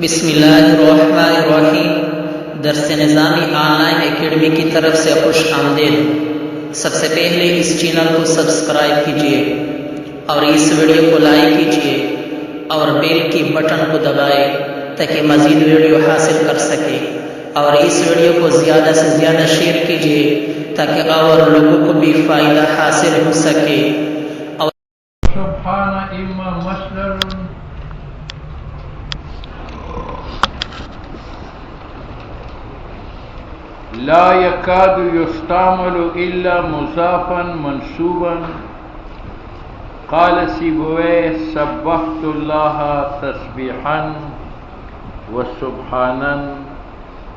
بسم اللہ الرحمن الرحیم۔ درس نظامی آن لائن اکیڈمی کی طرف سے خوش آمدید۔ سب سے پہلے اس چینل کو سبسکرائب کیجیے اور اس ویڈیو کو لائک کیجیے اور بیل کی بٹن کو دبائیں تاکہ مزید ویڈیو حاصل کر سکے، اور اس ویڈیو کو زیادہ سے زیادہ شیئر کیجیے تاکہ اور لوگوں کو بھی فائدہ حاصل ہو سکے۔ سبحان اما مصدر لا يكاد يستعمل الا مضافا منصوبا۔ قال سیبویہ سبحت اللہ تسبیحا وسبحانا،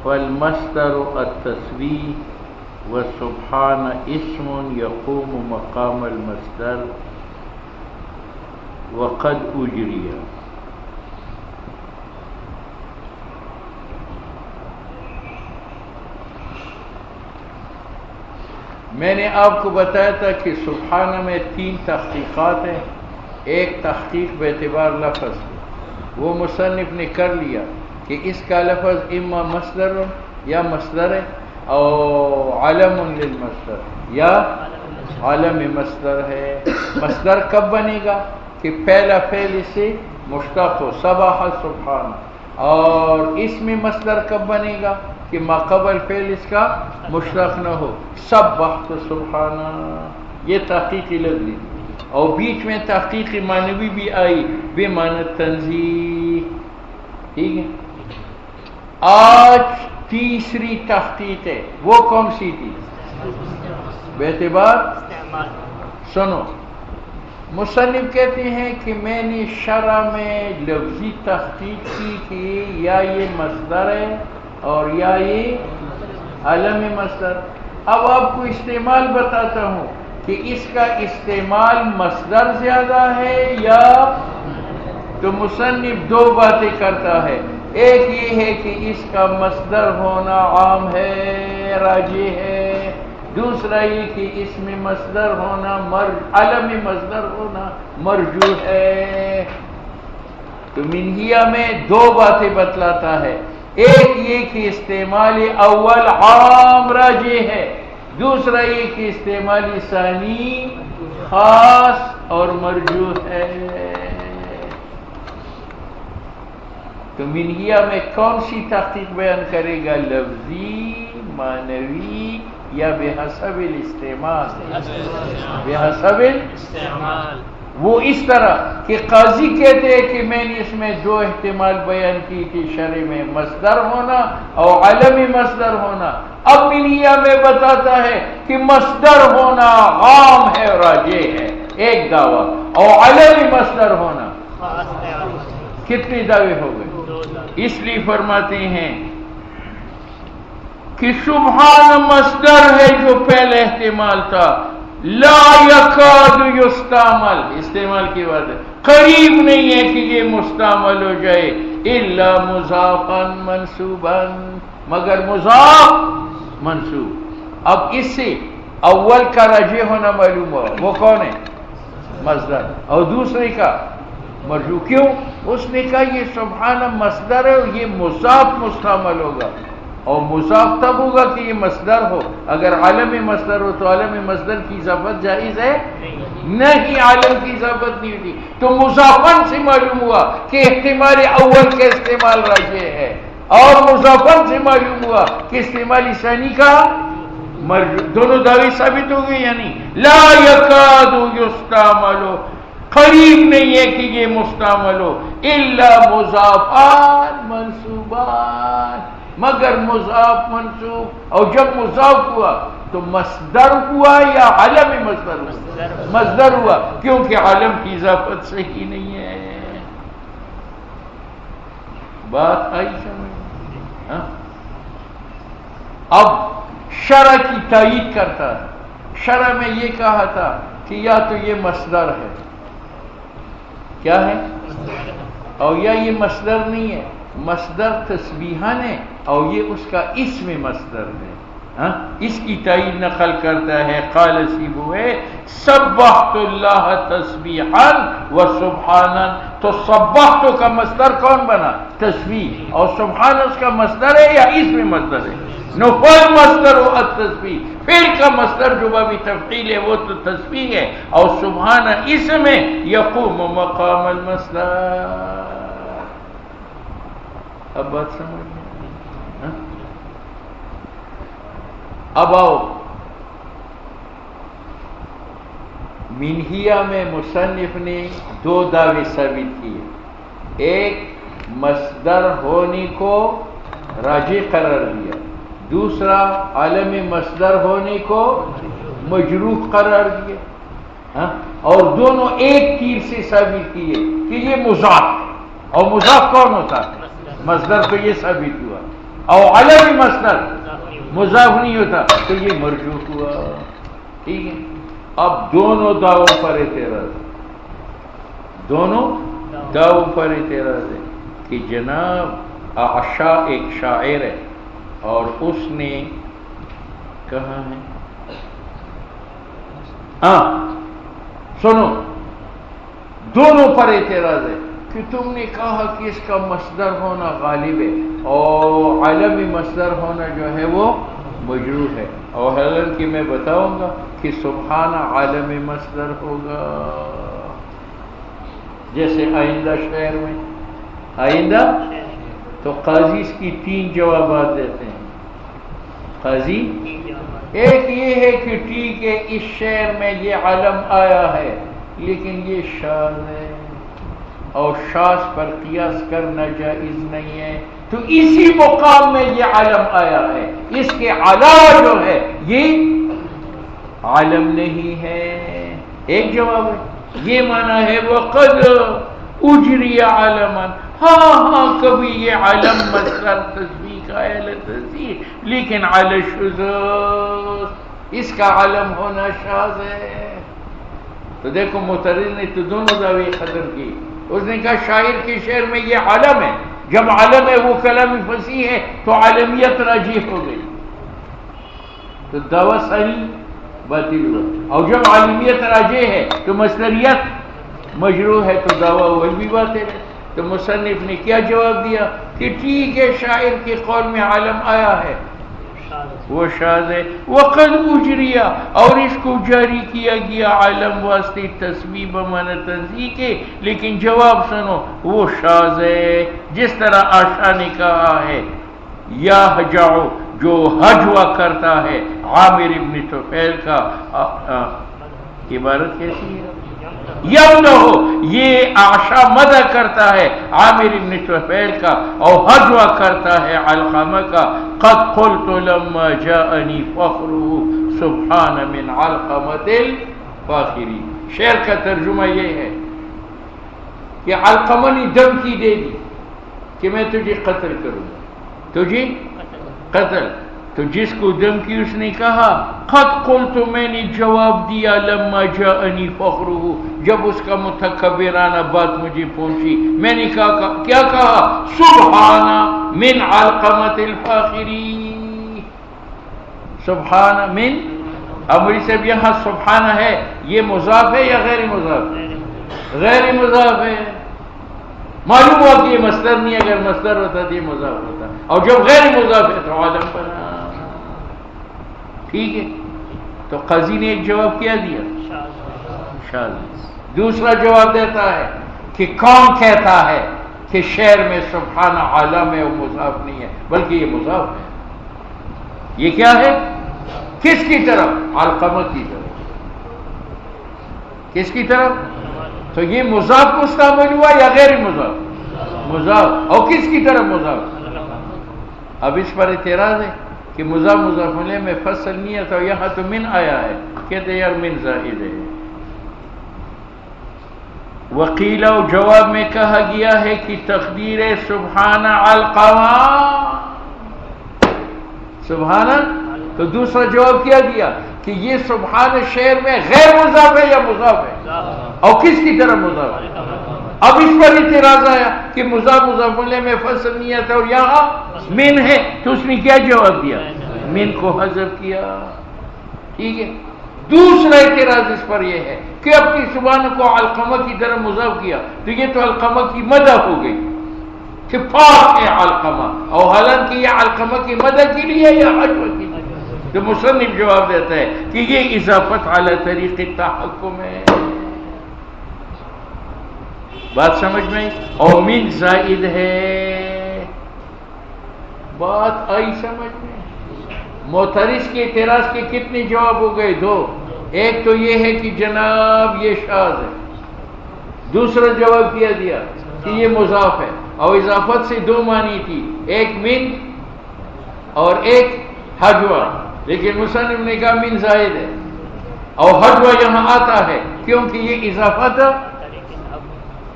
والمصدر التسبیح وسبحان اسم يقوم مقام المصدر وقد اجری۔ میں نے آپ کو بتایا تھا کہ سبحانہ میں 3 تحقیقات ہیں۔ ایک تحقیق باعتبار لفظ، وہ مصنف نے کر لیا کہ اس کا لفظ اما مصدر یا مصدر ہے، اور علم للمصدر یا علم مصدر ہے۔ مصدر کب بنے گا کہ پہلا فعل اس سے مشتق ہو، سبح سبحان، اور اس میں مصدر کب بنے گا کہ ما قبل فعل اس کا مشتق نہ ہو، سبحت سبحانہ۔ یہ تحقیقی لفظ ہے، اور بیچ میں تحقیقی معنوی بھی آئی بے معنی تنزیہ۔ ٹھیک ہے، آج تیسری تحقیق ہے، وہ کون سی تھی؟ بے اعتبار سنو، مصنف کہتے ہیں کہ میں نے شرح میں لفظی تحقیق کی کہ یا یہ مصدر ہے اور یا یہ علم مصدر۔ اب آپ کو استعمال بتاتا ہوں کہ اس کا استعمال مصدر زیادہ ہے یا، تو مصنف 2 باتیں کرتا ہے۔ ایک یہ ہے کہ اس کا مصدر ہونا عام ہے، راجح ہے۔ دوسرا یہ کہ اس میں مصدر ہونا علم مصدر ہونا مرجوح ہے۔ تو منہیہ میں 2 باتیں بتلاتا ہے، ایک یہ کہ استعمال اول عام راجح ہے، دوسرا یہ کہ استعمال ثانی خاص اور مرجوح ہے۔ تو منہیہ میں کون سی تحقیق بیان کرے گا؟ لفظی، معنوی یا بحسب الاستعمال؟ بحسب الاستعمال۔ وہ اس طرح کہ قاضی کہتے ہیں کہ میں نے اس میں 2 احتمال بیان کی کہ شرع میں مصدر ہونا اور علمی مصدر ہونا۔ اب منہیہ میں بتاتا ہے کہ مصدر ہونا عام ہے، راجح ہے، ایک دعویٰ، اور علمی مصدر ہونا کتنے دعوے ہو گئے؟ اس لیے فرماتے ہیں کہ سبحان مصدر ہے جو پہلے احتمال تھا، لا یکاد یستعمل، استعمال کی بات ہے، قریب نہیں ہے کہ یہ مستعمل ہو جائے، الا مضافا منصوبا، مگر مضاف منصوب۔ اب اس سے اول کا راجح ہونا معلوم ہوا، وہ کون ہے؟ مصدر، اور دوسرے کا مرجوح۔ کیوں؟ اس نے کہا یہ سبحان مصدر ہے اور یہ مضاف مستعمل ہوگا، اور مضاف تب ہوگا کہ یہ مصدر ہو۔ اگر عالم مصدر ہو تو عالم مصدر کی اضافت جائز ہے؟ نہیں، عالم کی اضافت نہیں ہوتی۔ تو مضافن سے معلوم ہوا کہ احتمال اول کا استعمال راجح ہے، اور مضافن سے معلوم ہوا کہ استعمال ثانی کا مرجوح۔ دونوں دعوے ثابت ہو گئے، یعنی لا یکاد یستعمل، قریب نہیں ہے کہ یہ مستعمل ہو، الا مضافان منصوبان، مگر مضاف منصوب۔ اور جب مضاف ہوا تو مصدر ہوا یا علم مصدر ہوا؟ مصدر ہوا، کیونکہ علم کی اضافت صحیح نہیں ہے۔ بات آئی سمجھ؟ اب شرع کی تائید کرتا ہے۔ شرع میں یہ کہا تھا کہ یا تو یہ مصدر ہے، کیا ہے؟ اور یا یہ مصدر نہیں ہے، مصدر تسبیحاً ہے اور یہ اس کا اسم مصدر ہے۔ اس کی تائید نقل کرتا ہے قال سیبویہ سبحت اللہ تسبیحا و سبحانا، تو سبحت کا مصدر کون بنا؟ تسبیح، اور سبحان اس کا مصدر ہے یا اسم مصدر ہے؟ نفل مصدر و التسبیح، فعل کا مصدر جو بابی تفعیل ہے وہ تو تسبیح ہے، اور سبحان اسم ہے یقوم مقام المصدر۔ اب بات سمجھ گئے؟ اب آؤ منہیہ میں مصنف نے دو دعوے ثابت کیے، ایک مصدر ہونے کو راجع قرار دیا، دوسرا عالم مصدر ہونے کو مجروح قرار دیا، اور دونوں ایک تیر سے ثابت کیے کہ یہ مضاف ہے، اور مضاف کون ہوتا ہے؟ مصدر، تو یہ ثابت ہوا، اور عالم مصدر مضاف نہیں ہوتا تو یہ مرجوح ہوا۔ ٹھیک ہے، اب دونوں دعووں پر اعتراض، دونوں دعووں پر اعتراض ہے کہ جناب اعشا ایک شاعر ہے اور اس نے کہا ہے، سنو، دونوں پر اعتراض ہے کہ تم نے کہا کہ اس کا مصدر ہونا غالب ہے اور عالمی مصدر ہونا جو ہے وہ مجروح ہے، اور حالانکہ میں بتاؤں گا کہ سبحان عالمی مصدر ہوگا، جیسے آئندہ شعر میں آئندہ، تو قاضی اس کی تین جوابات دیتے ہیں۔ قاضی ایک یہ ہے کہ ٹھیک ہے اس شعر میں یہ علم آیا ہے لیکن یہ شاذ ہے اور شاذ پر قیاس کرنا جائز نہیں ہے، تو اسی مقام میں یہ علم آیا ہے، اس کے علاوہ جو ہے یہ علم نہیں ہے۔ ایک جواب ہے، یہ معنی ہے وقد اجری علما، ہاں کبھی یہ علم مصدر تسبیح کا ہے تسبیح، لیکن علی الشذوذ، اس کا علم ہونا شاذ ہے۔ تو دیکھو معترض نے تو دونوں دعوے ختم کی، اس نے کہا شاعر کے شعر میں یہ علم ہے، جب علم ہے وہ کلام فصیح ہے تو عالمیت راجح ہو گئی، تو دعویٰ صحیح باطل ہوا، اور جب عالمیت راجح ہے تو مصدریت مجروح ہے تو دعویٰ وہ بھی باطل ہے۔ تو مصنف نے کیا جواب دیا کہ ٹھیک ہے شاعر کے قول میں عالم آیا ہے وہ شاذ ہے، وقد اجریا، اور اس کو جاری کیا گیا عالم واسطے تسبیح بمعنی تنزیہ کے، لیکن جواب سنو وہ شاذ ہے، جس طرح آشا نے کہا ہے یا ہجاؤ، جو ہجوا کرتا ہے عامر ابن طفیل کا، عبارت کیسی ہے؟ یمدہو، یہ آشا مدح کرتا ہے عامر ابن طفیل کا، اور ہجوا کرتا ہے علقمہ کا، قد قلت لما جاءنی فخرہ سبحان من علقمۃ الفاخری۔ شعر کا ترجمہ یہ ہے کہ علقمہ نے دھمکی دے دی کہ میں تجھے قتل کروں گا، تجھے قتل، تو جس کو دھمکی اس نے کہا قد قلت، میں نے جواب دیا لما جاءنی فخرہ، جب اس کا متکبرانہ بات مجھے پہنچی، میں نے کہا کیا کہا؟ سبحان من علقمۃ الفاخری، سبحان من، امری سے یہاں سبحان ہے، یہ مضاف ہے یا غیر مضاف؟ غیر مضاف ہے، معلوم ہوا کہ یہ مصدر نہیں، اگر مصدر ہوتا تو یہ مضاف ہوتا، اور جب غیر مضاف ہے تو عالم بنا۔ ٹھیک ہے، تو قاضی نے ایک جواب کیا دیا شاذ، دوسرا جواب دیتا ہے کہ کون کہتا ہے کہ شعر میں سبحان عالم ہے وہ مضاف نہیں ہے بلکہ یہ مضاف ہے۔ یہ کیا ہے؟ کس کی طرف؟ علقمہ کی طرف۔ کس کی طرف؟ تو یہ مضاف مستعمل ہوا یا غیر مضاف؟ مضاف، اور کس کی طرف مضاف؟ اب اس پر اعتراض ہے کہ مضاف مضاف الیہ میں فصل نہیں ہے، تو یہاں تو من آیا ہے، کہتے یار من زائد ہے۔ وقیل، جواب میں کہا گیا ہے کہ تقدیر سبحان علقمہ، سبحان، تو دوسرا جواب کیا دیا کہ یہ سبحان شعر میں غیر مضاف ہے یا مضاف ہے، اور کس کی طرف مضاف ہے؟ اب اس پر اعتراض آیا کہ مضاف مضاف الیہ میں فصل نہیں ہے اور یہاں من ہے، تو اس نے کیا جواب دیا؟ من کو حذف کیا. ٹھیک ہے. دوسرا اعتراض اس پر یہ ہے کہ اپنی زبان کو علقمہ کی طرح مضاف کیا تو یہ تو علقمہ کی مدح ہو گئی کہ پاک ہے علقمہ، اور حالانکہ یہ علقمہ کی مدح کے لیے یا حجوہ کی لیے. تو مصنف جواب دیتا ہے کہ یہ اضافت علی طریق تحکم ہے. بات سمجھ میں؟ اور من زائد ہے. بات آئی سمجھ میں؟ معترض کے اعتراض کے کتنے جواب ہو گئے؟ دو. ایک تو یہ ہے کہ جناب یہ شاذ ہے. دوسرا جواب کیا دیا کہ یہ مضاف ہے، اور اضافت سے دو معنی تھی، ایک من اور ایک حجوہ. لیکن مصنف نے کہا من زائد ہے، اور حجوہ یہاں آتا ہے کیونکہ یہ اضافت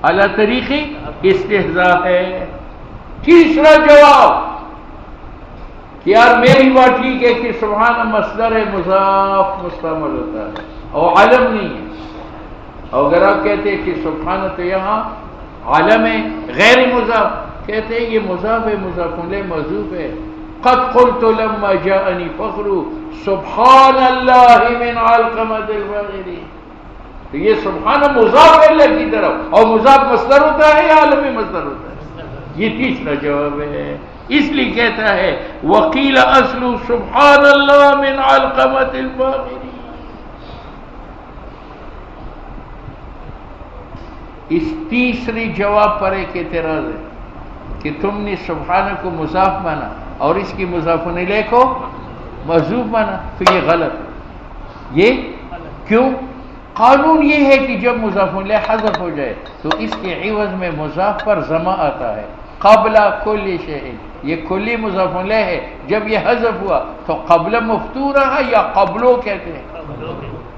علی طریق استہزاء ہے. تیسرا جواب کہ یار میری بات ٹھیک ہے کہ سبحان مصدر مضاف مستعمل ہوتا ہے اور علم نہیں ہے. اور اگر آپ کہتے ہیں کہ سبحان تو یہاں علم ہے غیر مضاف، کہتے ہیں یہ مضاف ہے، مضاف الیہ محذوف ہے. قد قلت لما جاءنی فخر سبحان اللہ من علقمۃ الفاغری. تو یہ سبحان مضاف اللہ کی طرف، اور مضاف مصدر ہوتا ہے یا عالمی مصدر ہوتا ہے؟ یہ تیسرا جواب ہے. اس لیے کہتا ہے وقیل اصل سبحان اللہ من علقمۃ الفاغری. اس تیسری جواب پر ایک اعتراض ہے کہ تم نے سبحانہ کو مضاف مانا اور اس کی مضاف الیہ کو محذوف مانا، تو یہ غلط ہے. یہ کیوں؟ قانون یہ ہے کہ جب مضاف الیہ حذف ہو جائے تو اس کے عوض میں مضاف پر ضمہ آتا ہے. قبل کل شیء، یہ کلی مضاف الیہ ہے. جب یہ حذف ہوا تو قبل مفتورہ ہے یا قبلو کہتے ہیں؟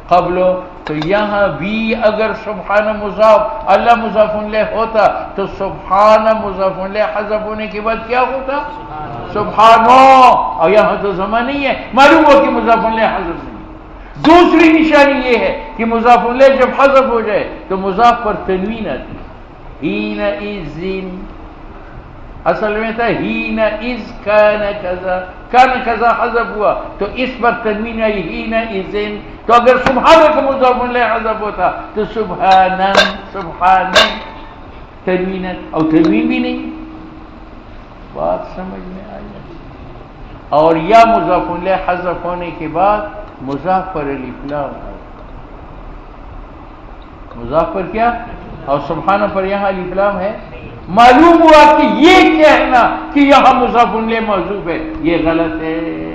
قبلو. تو یہاں بھی اگر سبحان مضاف اللہ مضاف الیہ ہوتا تو سبحان مضاف الیہ حذف ہونے کے بعد کیا ہوتا؟ سبحانو. اور یہاں تو ضمہ نہیں ہے، معلوم ہو کہ مضاف الیہ حذف نہیں. دوسری نشانی یہ ہے کہ مضاف الیہ جب حذف ہو جائے تو مضاف پر تنوین آتی ہے. حین اذن اصل میں تھا حین اذ کان کذا، کان کذا حذف ہوا تو اس پر تنوین آئی حین اذن. تو اگر سبحان کا مضاف الیہ حذف ہوتا تو سبحانن سبحانن تنوین، اور تنوین بھی نہیں. بات سمجھ میں آئی؟ اور یا مضاف الیہ حذف ہونے کے بعد مضاف پر الف لام ہے. مضاف پر کیا؟ اور سبحانہ پر یہاں الف لام ہے. معلوم ہوا کہ یہ کہنا کہ یہاں مضاف الیہ محذوف ہے یہ غلط ہے.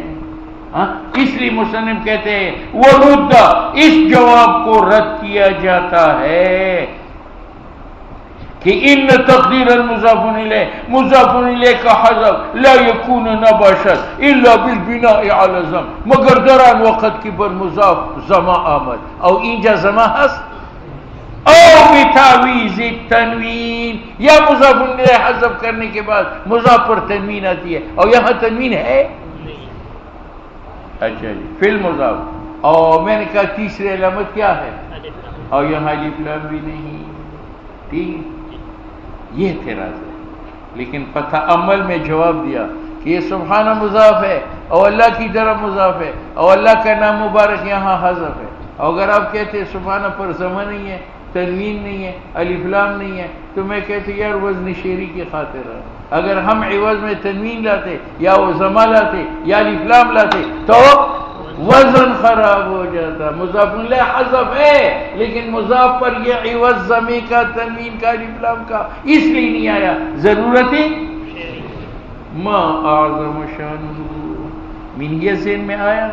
اس لیے مصنف کہتے ہیں وہ رد، اس جواب کو رد کیا جاتا ہے کہ ان تقدیر المضاف الیہ، مضاف الیہ کا حذف لا یکون نباشت الا بالبناء علی الضم، مگر در آن وقت کی بر مضاف ضمہ آمد او اینجا ضمہ هست او بتعویض التنوین، یا مضاف الیہ حذف کرنے کے بعد مضاف پر تنوین آتی ہے اور یہاں تنوین ہے. اچھا جی فی المضاف. اور میں نے کہا تیسری علامت کیا ہے؟ اور یہاں الف لام بھی نہیں. ٹھیک، یہ اعتراض ہے. لیکن تأمل میں جواب دیا کہ یہ سبحان مضاف ہے اور اللہ کی طرف مضاف ہے اور اللہ کا نام مبارک یہاں حذف ہے. اور اگر آپ کہتے ہیں سبحانہ پر ضمہ نہیں ہے، تنوین نہیں ہے، الف لام نہیں ہے، تو میں کہتے یار وزن شعری کی خاطر ہے. اگر ہم عوض میں تنوین لاتے یا وہ ضمہ لاتے یا الف لام لاتے تو وزن خراب ہو جاتا. مضاف الیہ حذف ہے لیکن مضاف پر یہ عوض ضمے کا، تنوین کا، الف لام کا اس لیے نہیں آیا. ضرورت ما اعظم شانہ من یہ ذہن میں آیا.